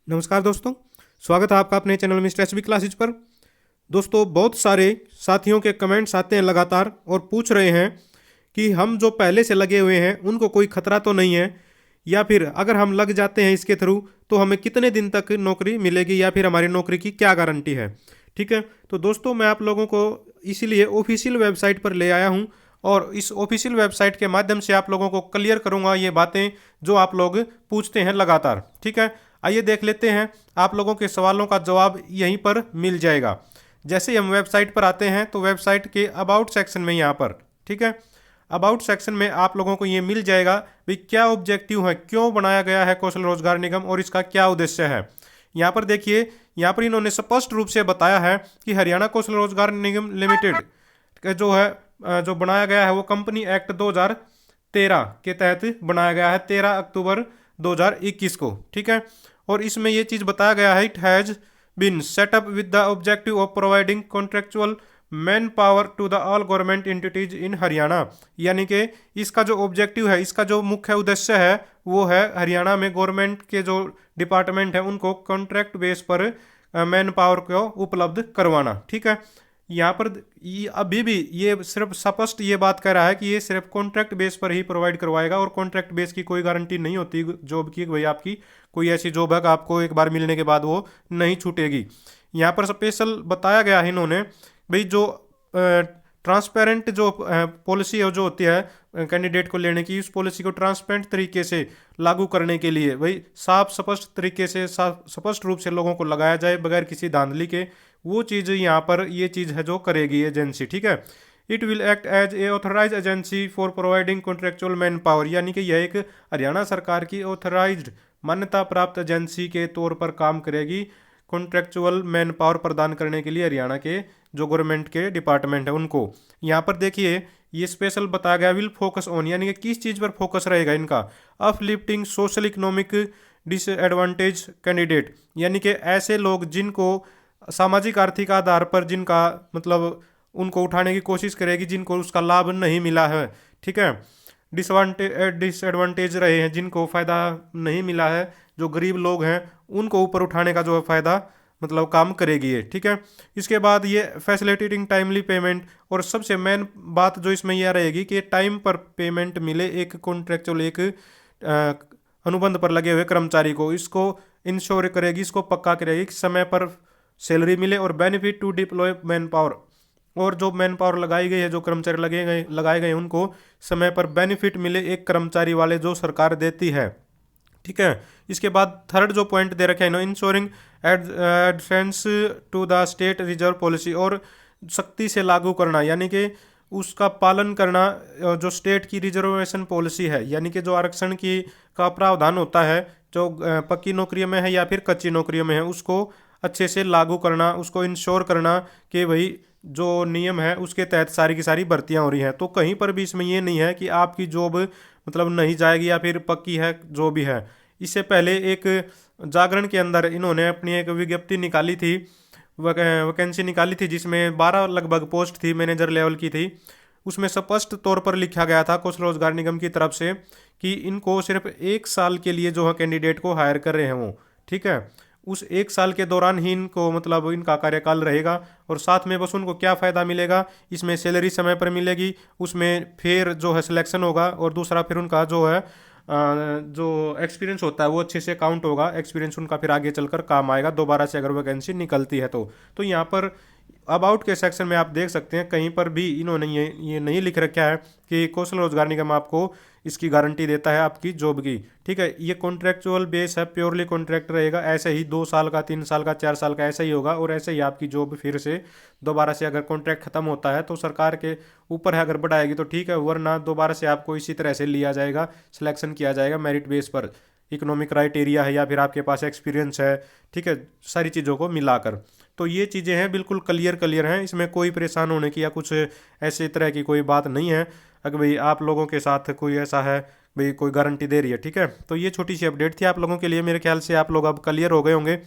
नमस्कार दोस्तों। स्वागत है आपका अपने चैनल मिस्टर एसबी क्लासेज पर। दोस्तों, बहुत सारे साथियों के कमेंट्स आते हैं लगातार और पूछ रहे हैं कि हम जो पहले से लगे हुए हैं उनको कोई खतरा तो नहीं है, या फिर अगर हम लग जाते हैं इसके थ्रू तो हमें कितने दिन तक नौकरी मिलेगी, या फिर हमारी नौकरी की क्या गारंटी है। ठीक है, तो दोस्तों मैं आप लोगों को इसीलिए ऑफिशियल वेबसाइट पर ले आया हूँ और इस ऑफिशियल वेबसाइट के माध्यम से आप लोगों को क्लियर करूंगा ये बातें जो आप लोग पूछते हैं लगातार। ठीक है, आइए देख लेते हैं। आप लोगों के सवालों का जवाब यहीं पर मिल जाएगा। जैसे ही हम वेबसाइट पर आते हैं तो वेबसाइट के अबाउट सेक्शन में यहाँ पर, ठीक है, अबाउट सेक्शन में आप लोगों को ये मिल जाएगा भाई क्या ऑब्जेक्टिव है, क्यों बनाया गया है कौशल रोजगार निगम और इसका क्या उद्देश्य है। यहाँ पर देखिए, यहाँ पर इन्होंने स्पष्ट रूप से बताया है कि हरियाणा कौशल रोजगार निगम लिमिटेड का जो है जो बनाया गया है वो कंपनी एक्ट 2013 के तहत बनाया गया है 13 अक्टूबर 2021 को। ठीक है, और इसमें ये चीज़ बताया गया है, it has been set up with the objective of providing contractual manpower to the all government entities in Haryana. यानी कि इसका जो ऑब्जेक्टिव है, इसका जो मुख्य उद्देश्य है वो है हरियाणा में गवर्नमेंट के जो डिपार्टमेंट है उनको कॉन्ट्रैक्ट बेस पर मैन पावर को उपलब्ध करवाना। ठीक है, यहाँ पर ये अभी भी ये सिर्फ स्पष्ट ये बात कह रहा है कि ये सिर्फ कॉन्ट्रैक्ट बेस पर ही प्रोवाइड करवाएगा और कॉन्ट्रैक्ट बेस की कोई गारंटी नहीं होती जॉब की। भाई आपकी कोई ऐसी जॉब है कि आपको एक बार मिलने के बाद वो नहीं छूटेगी। यहाँ पर स्पेशल बताया गया है इन्होंने भाई जो ट्रांसपेरेंट जो पॉलिसी है जो होती है कैंडिडेट को लेने की, उस पॉलिसी को ट्रांसपेरेंट तरीके से लागू करने के लिए भाई साफ स्पष्ट तरीके से स्पष्ट रूप से लोगों को लगाया जाए बगैर किसी धांधली के, वो चीज़ यहाँ पर ये चीज़ है जो करेगी एजेंसी। ठीक है, it will act as a authorise agency for providing contractual manpower. यानी कि यह एक हरियाणा सरकार की ऑथराइज्ड मान्यता प्राप्त एजेंसी के तौर पर काम करेगी कॉन्ट्रेक्चुअल मैन पावर प्रदान करने के लिए हरियाणा के जो गवर्नमेंट के डिपार्टमेंट है उनको। यहाँ पर देखिए ये स्पेशल बताया गया, विल फोकस ऑन, यानी कि किस चीज़ पर फोकस रहेगा इनका, uplifting social economic disadvantage candidate. यानी कि ऐसे लोग जिनको सामाजिक आर्थिक आधार पर जिनका मतलब उनको उठाने की कोशिश करेगी जिनको उसका लाभ नहीं मिला है। ठीक है, डिसएडवांटेज रहे हैं, जिनको फ़ायदा नहीं मिला है, जो गरीब लोग हैं उनको ऊपर उठाने का जो है फ़ायदा मतलब काम करेगी ये। ठीक है, इसके बाद ये फैसिलिटेटिंग टाइमली पेमेंट, और सबसे मेन बात जो इसमें यह रहेगी कि टाइम पर पेमेंट मिले एक कॉन्ट्रेक्चुअल एक अनुबंध पर लगे हुए कर्मचारी को, इसको इंश्योर करेगी, इसको पक्का करेगी कि समय पर सैलरी मिले। और benefit to deploy manpower, और जो मैन पावर लगाई गई है, जो कर्मचारी लगाए गए उनको समय पर बेनिफिट मिले एक कर्मचारी वाले जो सरकार देती है। ठीक है, इसके बाद थर्ड जो पॉइंट दे रखे हैं, ensuring adherence to the state reserve policy, और सख्ती से लागू करना, यानी कि उसका पालन करना जो स्टेट की रिजर्वेशन पॉलिसी है, यानी कि जो आरक्षण की का प्रावधान होता है जो पक्की नौकरियों में है या फिर कच्ची नौकरियों में है, उसको अच्छे से लागू करना, उसको इंश्योर करना कि भाई जो नियम है उसके तहत सारी की सारी भर्तियां हो रही हैं। तो कहीं पर भी इसमें ये नहीं है कि आपकी जॉब मतलब नहीं जाएगी या फिर पक्की है जो भी है। इससे पहले एक जागरण के अंदर इन्होंने अपनी एक विज्ञप्ति निकाली थी, वैकेंसी निकाली थी जिसमें 12 लगभग पोस्ट थी, मैनेजर लेवल की थी। उसमें स्पष्ट तौर पर लिखा गया था कौशल रोजगार निगम की तरफ से कि इनको सिर्फ 1 साल के लिए जो है कैंडिडेट को हायर कर रहे हैं वो। ठीक है, उस 1 साल के दौरान ही इनको मतलब इनका कार्यकाल रहेगा, और साथ में बस उनको क्या फ़ायदा मिलेगा, इसमें सैलरी समय पर मिलेगी, उसमें फिर जो है सिलेक्शन होगा, और दूसरा फिर उनका जो है जो एक्सपीरियंस होता है वो अच्छे से काउंट होगा, एक्सपीरियंस उनका फिर आगे चलकर काम आएगा दोबारा से अगर वैकेंसी निकलती है तो यहाँ पर अबाउट के सेक्शन में आप देख सकते हैं कहीं पर भी इन्होंने ये नहीं लिख रखा है कि कौशल रोजगार निगम आपको इसकी गारंटी देता है आपकी जॉब की। ठीक है, ये कॉन्ट्रेक्चुअल बेस है, प्योरली कॉन्ट्रैक्ट रहेगा, ऐसे ही 2 साल का 3 साल का 4 साल का ऐसा ही होगा, और ऐसे ही आपकी जॉब फिर से दोबारा से अगर कॉन्ट्रैक्ट खत्म होता है तो सरकार के ऊपर है, अगर बढ़ाएगी तो ठीक है, वरना दोबारा से आपको इसी तरह से लिया जाएगा, सिलेक्शन किया जाएगा मेरिट बेस पर, इकोनॉमिक क्राइटेरिया है या फिर आपके पास एक्सपीरियंस है। ठीक है, सारी चीज़ों को मिलाकर तो ये चीज़ें हैं बिल्कुल क्लियर हैं, इसमें कोई परेशान होने की या कुछ ऐसे तरह की कोई बात नहीं है। अगर भाई आप लोगों के साथ कोई ऐसा है भाई कोई गारंटी दे रही है। ठीक है, तो ये छोटी सी अपडेट थी आप लोगों के लिए, मेरे ख्याल से आप लोग अब क्लियर हो गए होंगे।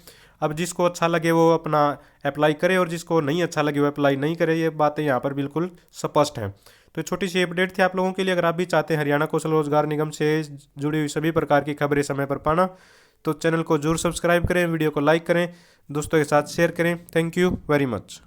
अब जिसको अच्छा लगे वो अपना अप्लाई करे और जिसको नहीं अच्छा लगे वो अप्लाई नहीं करे, ये बातें यहाँ पर बिल्कुल स्पष्ट हैं। तो छोटी सी अपडेट थी आप लोगों के लिए। अगर आप भी चाहते हैं हरियाणा कौशल रोजगार निगम से जुड़ी हुई सभी प्रकार की खबरें समय पर पाना, तो चैनल को जरूर सब्सक्राइब करें, वीडियो को लाइक करें, दोस्तों के साथ शेयर करें। Thank you very much.